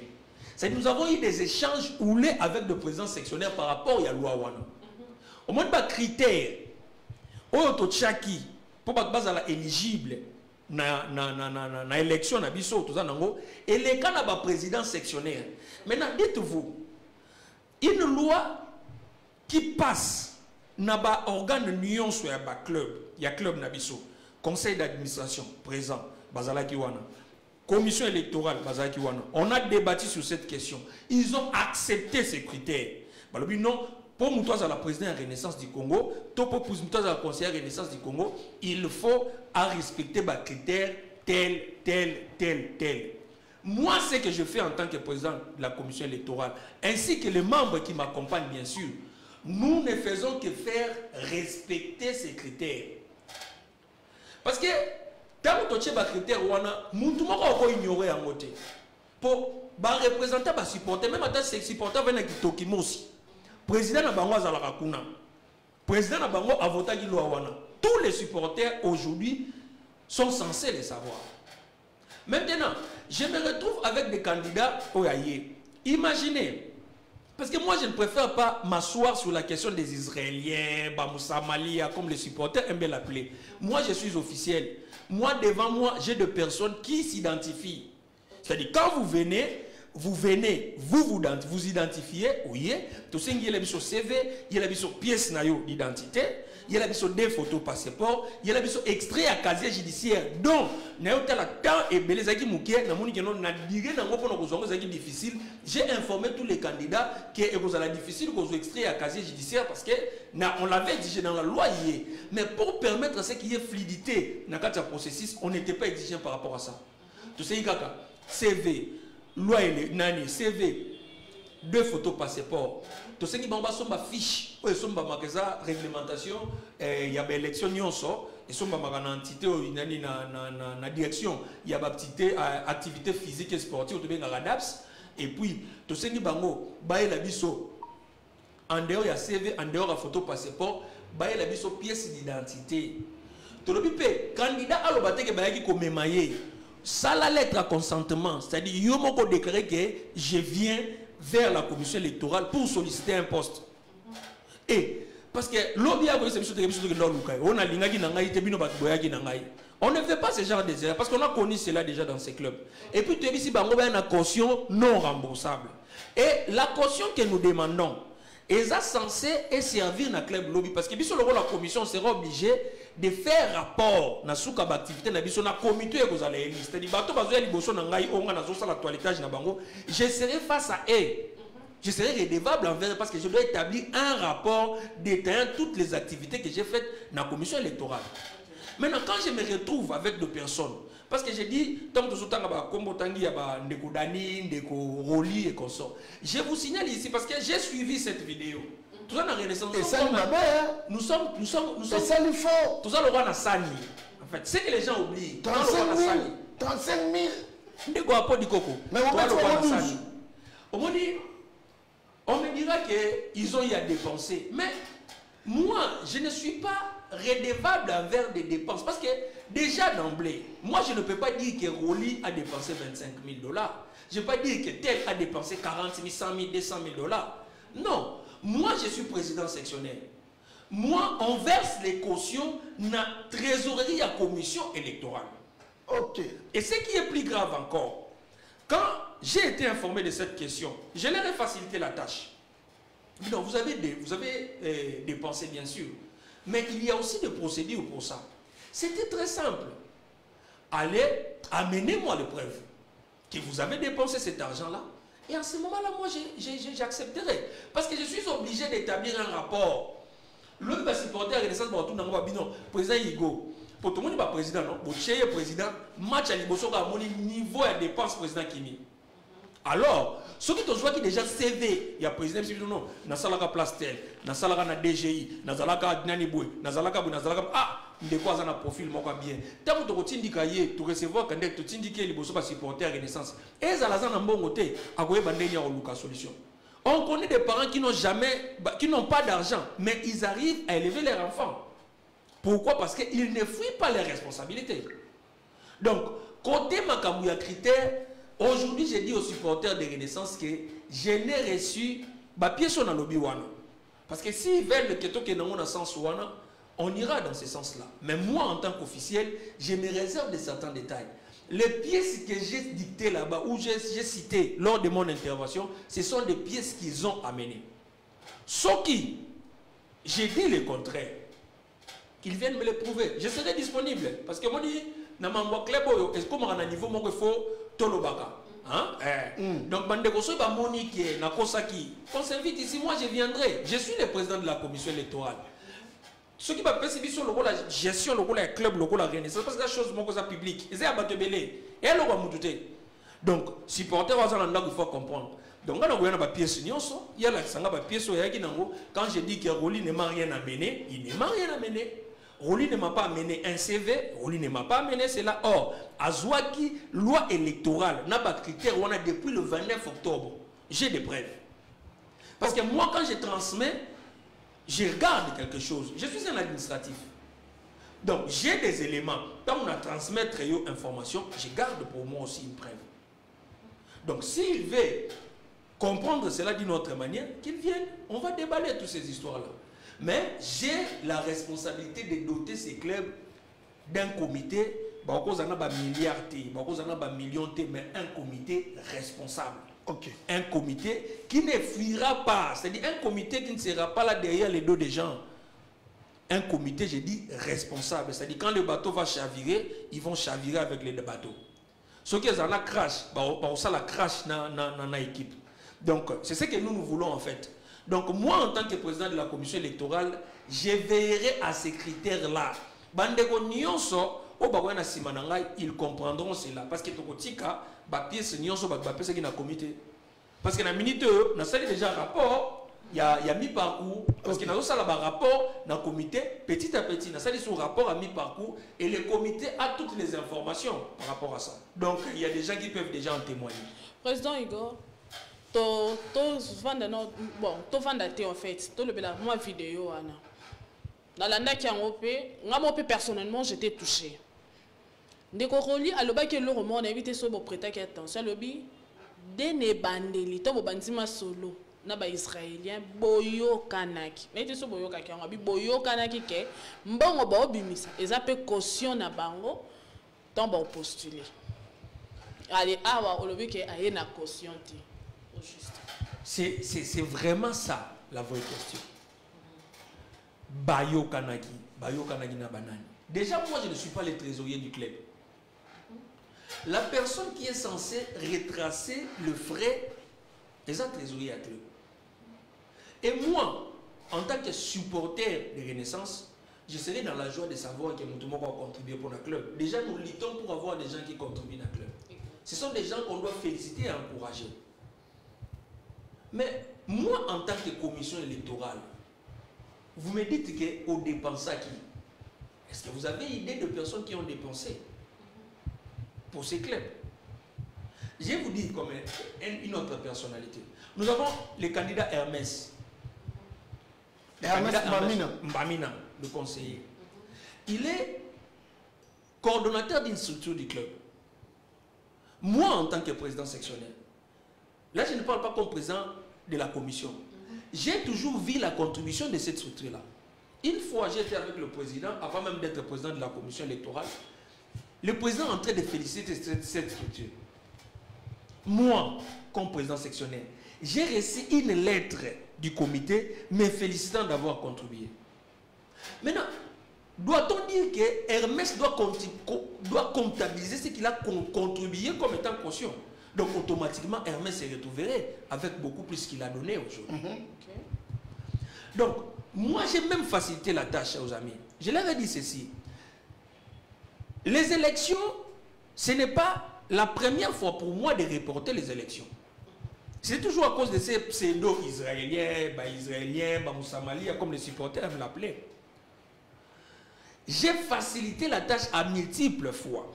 Nous avons eu des échanges houlés avec le président sectionnaire par rapport à la loi Wana. Au moins, pas critères. Oyo Chaki, pour que éligible na élection na biso tout ça nango et les cas na président sectionnaire. Maintenant, dites-vous, une loi qui passe na ba organe union sur ya club, il y a club na biso, conseil d'administration présent, bazala ki wana. commission électorale, on a débattu sur cette question. Ils ont accepté ces critères. Non, pour nous, à la présidente de la Renaissance du Congo, pour nous, à la conseillère de la Renaissance du Congo, il faut respecter les critères tel. Moi, ce que je fais en tant que président de la commission électorale, ainsi que les membres qui m'accompagnent, bien sûr, nous ne faisons que faire respecter ces critères. Parce que, tant que tu as des critères, nous devons ignorer en côté. Pour représenter, supporter, même si c'est supporter, il y a des documents aussi. Président de Bango Zalarakuna, président de Bango a voté Giloawana. Tous les supporters aujourd'hui sont censés les savoir. Maintenant, je me retrouve avec des candidats Oyaye. Imaginez, parce que moi je ne préfère pas m'asseoir sur la question des Israéliens, Bamoussa Malia, comme les supporters aiment l'appeler. Moi je suis officiel. Moi devant moi j'ai des personnes qui s'identifient. C'est-à-dire quand vous venez, vous identifiez, oui, tout ce qui est sur CV, il y a sur pièce d'identité, il y a des photos passeport, il y a des extraits à casier judiciaire. Donc, difficile. J'ai informé tous les candidats que c'est difficile qu'on soit extrait à casier judiciaire parce que on l'avait exigé dans la loi hier. Mais pour permettre à ce qu'il y ait fluidité dans le processus, on n'était pas exigeant par rapport à ça. Tout ce qui est CV. Loi nani CV 2 photos passeport to sengi bamba somba fiche o somba makeza réglementation il y a élection nyonso et somba makana entité nani na direction il y a petite activité physique et sportive to benga RADAPS et puis to sengi bango bae la biso en dehors il y a CV en dehors la photo passeport bae la biso pièce d'identité to lobi pe candidat a lobate ke bae ki komemaye. Ça la lettre à consentement, c'est-à-dire il y a déclaré que je viens vers la commission électorale pour solliciter un poste. Et parce que on ne fait pas ce genre de erreurs parce qu'on a connu cela déjà dans ces clubs. Et puis tu as ici une caution non remboursable. Et la caution que nous demandons est censée servir dans le club lobby parce que la commission sera obligée de faire rapport na souka activité na biso na comité que vous allez élire. C'est-à-dire bato bazoya liboso na ngai onga na zosa la toilettage na bango, je serai face à eux. Je serai redevable envers parce que je dois établir un rapport détaillant toutes les activités que j'ai faites dans la commission électorale. Maintenant quand je me retrouve avec des personnes parce que j'ai dit tant que tout temps ba kombo tangi ya ba ndeko Dani, ndeko Roli et consort. Je vous signale ici parce que j'ai suivi cette vidéo. Tout ça dans Renaissance. Et ça nous sommes. Et ça nous faut. Tout ça le roi na Sani. En fait, c'est que les gens oublient. 35 000. Mais on va on me dira qu'ils ont eu à dépenser. Mais moi, je ne suis pas redevable envers des dépenses. Parce que déjà d'emblée, moi je ne peux pas dire que Roli a dépensé 25 000 $. Je ne peux pas dire que tel a dépensé 40 000, 100 000, 200 000 $. Non. Moi, je suis président sectionnaire. Moi, on verse les cautions dans la trésorerie à commission électorale. Ok. Et ce qui est plus grave encore, quand j'ai été informé de cette question, je leur ai facilité la tâche. Donc, vous avez dépensé, bien sûr. Mais il y a aussi des procédures pour ça. C'était très simple. Allez, amenez-moi les preuves que vous avez dépensé cet argent-là. Et en ce moment-là, moi, j'accepterai. Parce que je suis obligé d'établir un rapport. Le supporter à Renaissance, président Igo, pour tout le monde, président, non? Pour le président, match à l'Iboso, niveau de dépense, président Kimi. Alors, ceux qui ont déjà CV, il y a président, non, Nasalaka Plastel, Nasalaka na DGI, Nasalaka Naniboué, Nasalaka ah, de quoi ça a profil moi bien. Tant que tu indiques tu recevoir quand tu indiques les bosses supporter Renaissance. Et ça la zana bon côté, à quoi bandenia au Lucas solution. On connaît des parents qui n'ont pas d'argent, mais ils arrivent à élever leurs enfants. Pourquoi? Parce qu'ils ne fuient pas les responsabilités. Donc, côté Makamouya critère, aujourd'hui j'ai dit aux supporters de Renaissance que je n'ai reçu ma pièce dans lobby wana. Parce que s'ils veulent le keto que dans sens wana, on ira dans ce sens-là. Mais moi, en tant qu'officiel, je me réserve de certains détails. Les pièces que j'ai dictées là-bas, ou j'ai citées lors de mon intervention, ce sont des pièces qu'ils ont amenées. Sauf qui, j'ai dit le contraire, qu'ils viennent me le prouver. Je serai disponible. Parce que moi, na mambo club oyo est-ce comme à niveau moko faut tolobaka hein donc bande ko so ba monique na kosaki on s'invite ici, moi je viendrai, je suis le président de la commission électorale. Ce qui va passer sur la gestion le club le la Renaissance parce que la chose moko ça public ils abattu belé et le va mututé. Donc supporter wa zana il faut comprendre. Donc on a pas pièce nyonso, il y a la sanga ba pièce ya ki nango quand je dis que Roli ne m'a rien amené, il ne m'a rien amené. Roli ne m'a pas amené un CV, Roli ne m'a pas amené cela. Or, Azouaki, loi électorale, n'a pas de critères, on a depuis le 29 octobre. J'ai des preuves. Parce que moi, quand je transmets, je regarde quelque chose. Je suis un administratif. Donc, j'ai des éléments. Quand on a transmis une information, je garde pour moi aussi une preuve. Donc, s'il veut comprendre cela d'une autre manière, qu'il vienne. On va déballer toutes ces histoires-là. Mais j'ai la responsabilité de doter ces clubs d'un comité, mais un comité responsable. Okay. Un comité qui ne fuira pas, c'est-à-dire un comité qui ne sera pas là derrière les dos des gens. Un comité, je dis, responsable. C'est-à-dire quand le bateau va chavirer, ils vont chavirer avec les deux bateaux. Ceux qui ont crash, ça la crash dans l'équipe. Donc, c'est ce que nous voulons en fait. Donc, moi, en tant que président de la commission électorale, je veillerai à ces critères-là. Bandego nyonso, ils comprendront cela. Parce que tokotika, pièce nyonso, pièce qui na comité. Parce que dans la minute, on a déjà un rapport, il y a mi-parcours. Parce que dans le rapport, dans le comité, petit à petit, on a son rapport à mi-parcours et le comité a toutes les informations par rapport à ça. Donc, il y a des gens qui peuvent déjà en témoigner. Président Igor, to vanda te en fait to le bela moi vidéo ana dans la ndaki ngamo personnellement j'étais touché ndeko Roli aloba ke le roman on a évité so bo prêta ki attention lobi dene bandeli to bo bandima solo na ba israélien boyo kanaki mais te so boyo kaki ngabi boyo kanaki ke mbongo ba obimisa ezape caution na bango tant ba postuler allez awa olobi ke aye na caution ti. C'est vraiment ça la vraie question. Bayo Kanaki na banani. Déjà, moi, je ne suis pas le trésorier du club. La personne qui est censée retracer le frais est un trésorier à club. Et moi, en tant que supporter de Renaissance, je serai dans la joie de savoir que nous va contribuer pour le club. Déjà, nous luttons pour avoir des gens qui contribuent dans le club. Ce sont des gens qu'on doit féliciter et encourager. Mais moi, en tant que commission électorale, vous me dites qu'on dépense à qui? Est-ce que vous avez idée de personnes qui ont dépensé pour ces clubs? Je vais vous dire comme une autre personnalité. Nous avons le candidat Hermès. Hermès Mbamina, le conseiller. Il est coordonnateur d'une structure du club. Moi, en tant que président sectionnaire, là, je ne parle pas comme président de la commission. J'ai toujours vu la contribution de cette structure-là. Une fois, j'étais avec le président, avant même d'être président de la commission électorale, le président est en train de féliciter cette structure. Moi, comme président sectionnaire, j'ai reçu une lettre du comité me félicitant d'avoir contribué. Maintenant, doit-on dire que Hermès doit comptabiliser ce qu'il a contribué comme étant caution? Donc automatiquement, Hermès se retrouverait avec beaucoup plus qu'il a donné aujourd'hui. Okay. Donc, moi j'ai même facilité la tâche aux amis. Je leur ai dit ceci. Les élections, ce n'est pas la première fois pour moi de reporter les élections. C'est toujours à cause de ces pseudo-israéliens, Moussamali, comme les supporters l'appelaient. J'ai facilité la tâche à multiples fois.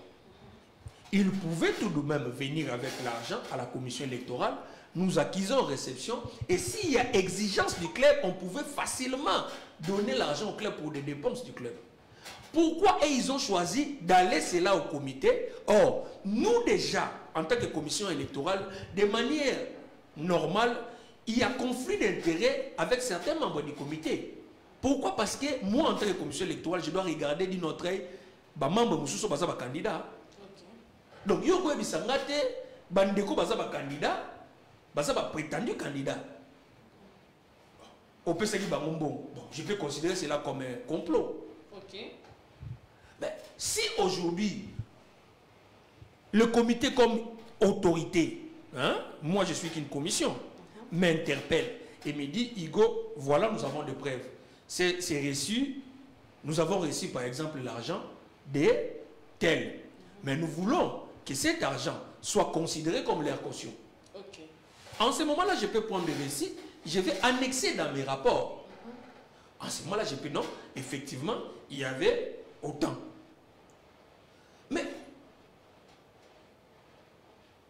Ils pouvaient tout de même venir avec l'argent à la commission électorale, nous acquisons en réception, et s'il y a exigence du club, on pouvait facilement donner l'argent au club pour des dépenses du club. Pourquoi ils ont choisi d'aller cela au comité? Or, nous déjà, en tant que commission électorale, de manière normale, il y a conflit d'intérêts avec certains membres du comité. Pourquoi? Parce que moi, en tant que commission électorale, je dois regarder d'une autre œil, membre Moussousso Baza candidat. Donc, il y a des bandeko baza candidat, baza prétendu candidat. On peut se dire bon, je peux considérer cela comme un complot. Okay. Mais si aujourd'hui le comité comme autorité, hein, moi je suis qu'une commission, m'interpelle et me dit, Igo, voilà, nous avons des preuves. C'est reçu, nous avons reçu par exemple l'argent de tel. Mais nous voulons que cet argent soit considéré comme leur caution. Okay. En ce moment-là, je peux prendre des récits, je vais annexer dans mes rapports. En ce moment-là, je peux, non, effectivement, il y avait autant. Mais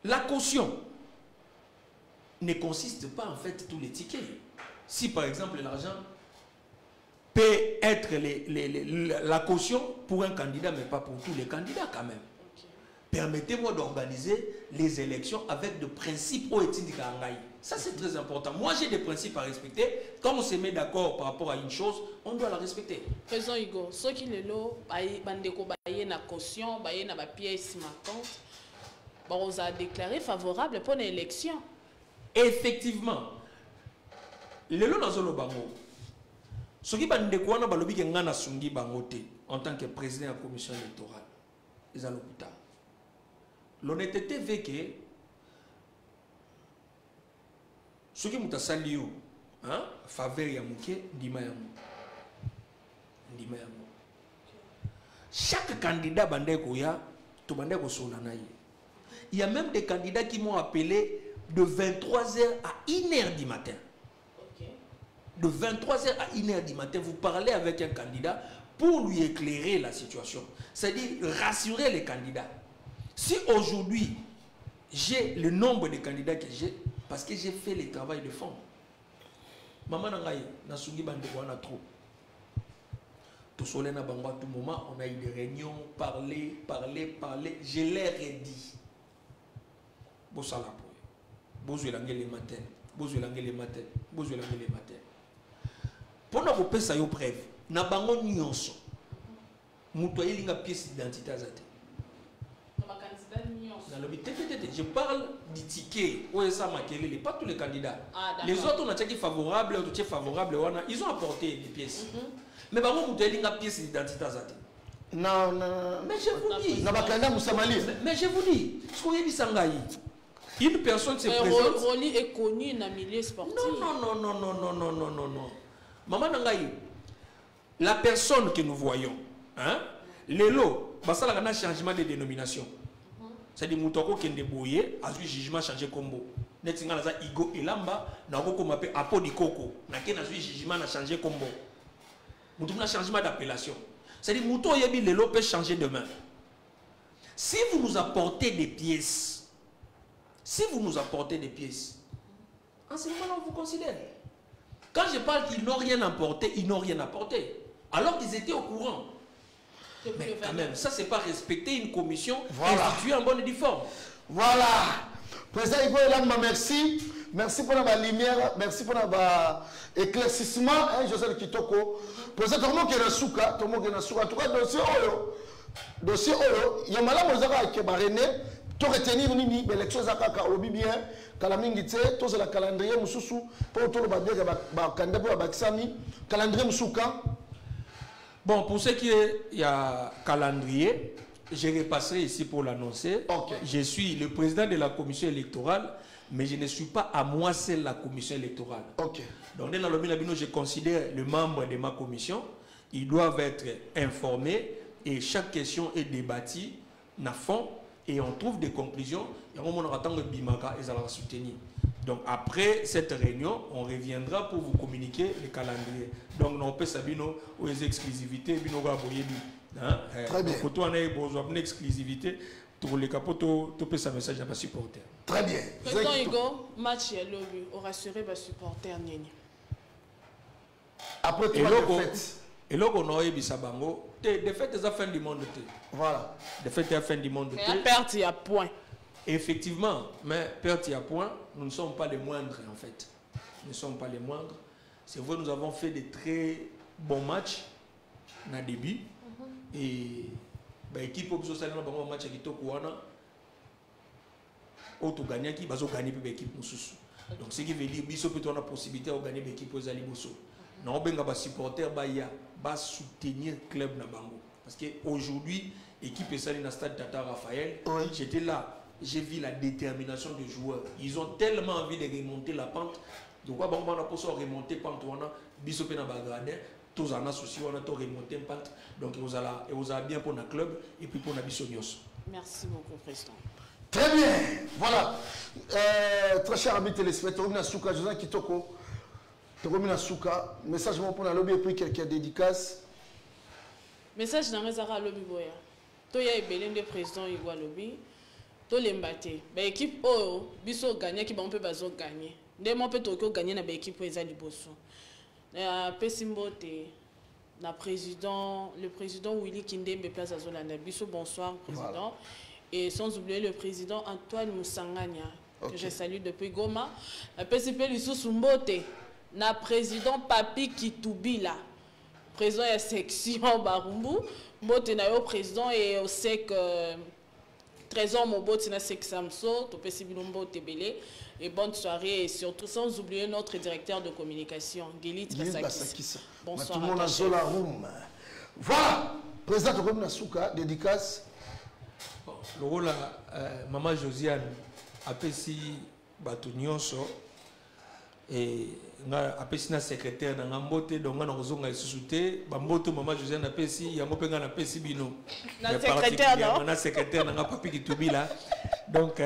la caution ne consiste pas en fait tous les tickets. Si par exemple l'argent peut être la caution pour un candidat, mais pas pour tous les candidats quand même. Okay. Permettez-moi d'organiser les élections avec des principes au éthique. Ça c'est très important. Moi j'ai des principes à respecter. Quand on se met d'accord par rapport à une chose, on doit la respecter. Président Hugo, ceux qui le lot, bandeko baye na caution, baye na ba pièce marquante, on a déclaré favorable pour l'élection. Effectivement, le lot dans le bango. Ce qui bandeko na balobi ke ngana sungi bangote en tant que président de la commission électorale. Ils ont l'hôpital. L'honnêteté veut que ce qui m'a sali yo, hein, faveur ya muke, ndima ya mu. Ndima ya mu. Chaque candidat bandeko ya, to bandeko sonana ye. Il y a même des candidats qui m'ont appelé de 23h à 1h du matin. Okay. De 23h à 1h du matin, vous parlez avec un candidat pour lui éclairer la situation. C'est-à-dire rassurer les candidats. Si aujourd'hui, j'ai le nombre de candidats que j'ai, parce que j'ai fait le travail de fond. Maman Nangaye, Nasungi Bandeko, on a trop. Tout soleil na bango à tout moment, on a eu des réunions, parler. Je leur ai dit. Bosala pour Bozwe langé les matins. Bozwe langé les matins. Bozwe langé les matins. Pendant que vous faites ça, vous preuve. Na bango nyonso. Moutoye linga pièce d'identité azate. Je parle du ticket. Oui, ça m'a quitté. Pas tous les candidats. Les autres, on a été favorables, ils ont apporté des pièces. Mais par contre, vous avez une pièce d'identité. Non. Mais je vous dis. Mais je vous dis. Ce qu'on dit Sangaï. Une personne se présente. Roli est connu dans le milieu sportif. Non. Maman Nangaï, la personne que nous voyons, hein, l'élo, ça a un changement de dénomination. C'est-à-dire Moutoko qui est débrouillé, a eu jugement changé combo. Netinga naza Igo Elamba, na ko m'appelle Apo di Koko, na ke na eu jugement na changé combo. Moutou na changement d'appellation. C'est-à-dire Mouto yebi lelo peut changer demain. Si vous nous apportez des pièces, en ce moment-là on vous considère. Quand je parle qu'ils n'ont rien apporté, alors qu'ils étaient au courant. Mais quand même, ça c'est pas respecter une commission instituée en bonne et due forme. Voilà. Président Igo Elamba, merci. Merci pour la lumière, merci pour l'éclaircissement, hein, Joseph Kitoko. Président, tout le monde qui est dans Souka, en tout cas, dossier Oyo, il y a malade Mozara qui est baréné, tout retenir nini, mais l'élection Zakaka, au bien, Kalamingite, tout c'est la calendrier Moussou, pour tout le monde, candidat pour la Baksami, calendrier Moussouka. Bon, pour ce qui est, il y a calendrier, je repasserai ici pour l'annoncer. Okay. Je suis le président de la commission électorale, mais je ne suis pas à moi seul la commission électorale. Okay. Donc, dans le Labino, je considère les membres de ma commission, ils doivent être informés et chaque question est débattue à fond et on trouve des conclusions. Et on attend le Bimaka et ça va soutenir. Donc après cette réunion, on reviendra pour vous communiquer le calendrier. Donc on peut savoir aux exclusivités, très bien. Pour toi, on a besoin d'une exclusivité pour les capotes, tu peux ça message à ma supporter. Très bien. Président Hugo, match est lobby, on rassurer ma supporter Nini. Après trois défaites. Et là, on a eu des sabango. Des fêtes, c'est la fin du monde. Voilà. Des fêtes, c'est la fin du monde. Mais la perte, il y a point. Effectivement, mais perte, il y a point. Nous ne sommes pas les moindres, en fait. Nous ne sommes pas les moindres. C'est vrai, nous avons fait des très bons matchs dans le début. Et l'équipe qui a gagné un match qui a gagné, qui a gagné l'équipe. Donc, ce qui veut dire que nous avons la possibilité de gagner l'équipe aux Aliboso. Nous avons des supporters qui soutenir le club. Parce qu'aujourd'hui, l'équipe est salée dans le stade Tata Raphaël. Oui. J'étais là. J'ai vu la détermination des joueurs. Ils ont tellement envie de remonter la pente. Donc, on a remonter la pente. On a bisopé dans le gradin. Tous en associés, on a remonté la pente. Donc, vous avez bien pour le club et puis pour la Bissonios. Merci beaucoup, Président. Très bien. Voilà. Très cher ami téléspectateur, Romina Souka, José Kitoko. Romina Souka. Message pour la lobby et puis quelques dédicaces. Message dans les arabes lobby boya. Toi, il y a Belém de président Igua lobby. To l'embate. Ba équipe oh biso gagner qui ba on peut bazo gagner. Ndé mo peut to gagner na ba équipe eza liboso. Pesimbote na président le président Willy Kindembe place Azolanda biso bonsoir président voilà. Et sans oublier le président Antoine Moussanganya que je salue depuis Goma. PCP Lisusu Mbote na président Papi Kitubila président de la section Barumbu Mbote na yo président et au sec Trésor Mobot, c'est Samso, Topesibilombo Tebele, et bonne soirée, et surtout sans oublier notre directeur de communication, Guélit Tressakis. Bonsoir. Tout le monde a Zola Room. Voilà, président de Romina Souka, dédicace. Le rôle Maman Josiane a pesi Batunionso et apesi na secrétaire na Mbote donc on a kozonga isusuté Bamboto Maman Josiane a pesi yango penga na pesi bino na secrétaire non na secrétaire na Papi Kitubila donc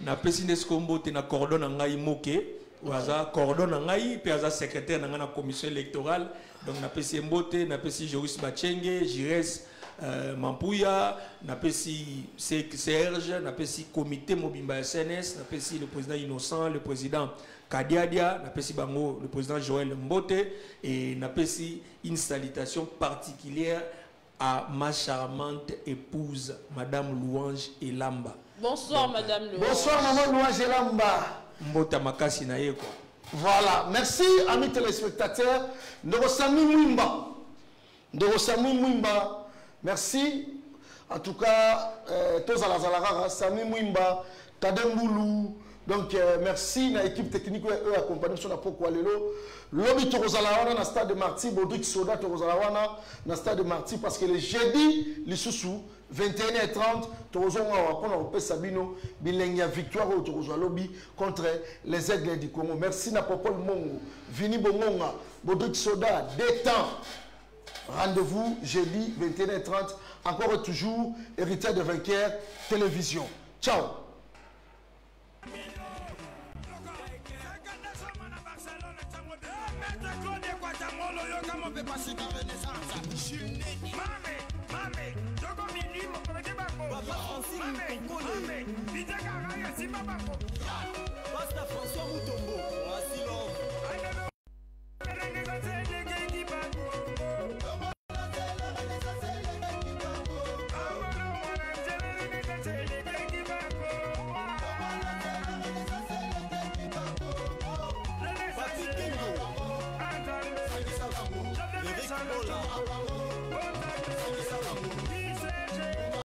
na pesi nesko Mbote na cordon na ngai moke waza cordon na ngai pe aza secrétaire na commission électorale donc na pesi Mbote na pesi Joris Bachenge Jires Mampuya, napesi Serge, napesi comité Mobimba SNS, napesi le président Innocent, le président Kadiadia, napesi Bango, le président Joël Mbote, et napesi une salutation particulière à ma charmante épouse, Madame Louange Elamba. Bonsoir, Madame Louange. Bonsoir, Maman Louange Elamba. Mbota Makasi Naeko. Voilà, merci, amis téléspectateurs. Ndorosami Mwimba. Ndorosami Mwimba. Merci. En tout cas, tous à la Zalara, Sami Mwimba, Tademboulou. Donc, merci à l'équipe technique qui a accompagné sur la Pokwalelo. Lobby Torozalawana, dans le stade de Marty, Bodrik Soda Torozalawana, dans le stade de Marty, parce que le jeudi, les sous 21h30, Torozalawana, on a Sabino, Bilengia victoire au Torozalobi contre les Aigles du Congo. Merci à Popol Mongo, Vini Bongonga, Bodrik Soda, détend. Rendez-vous jeudi 21h30, encore et toujours, héritier de vainqueur, télévision. Ciao. Mame,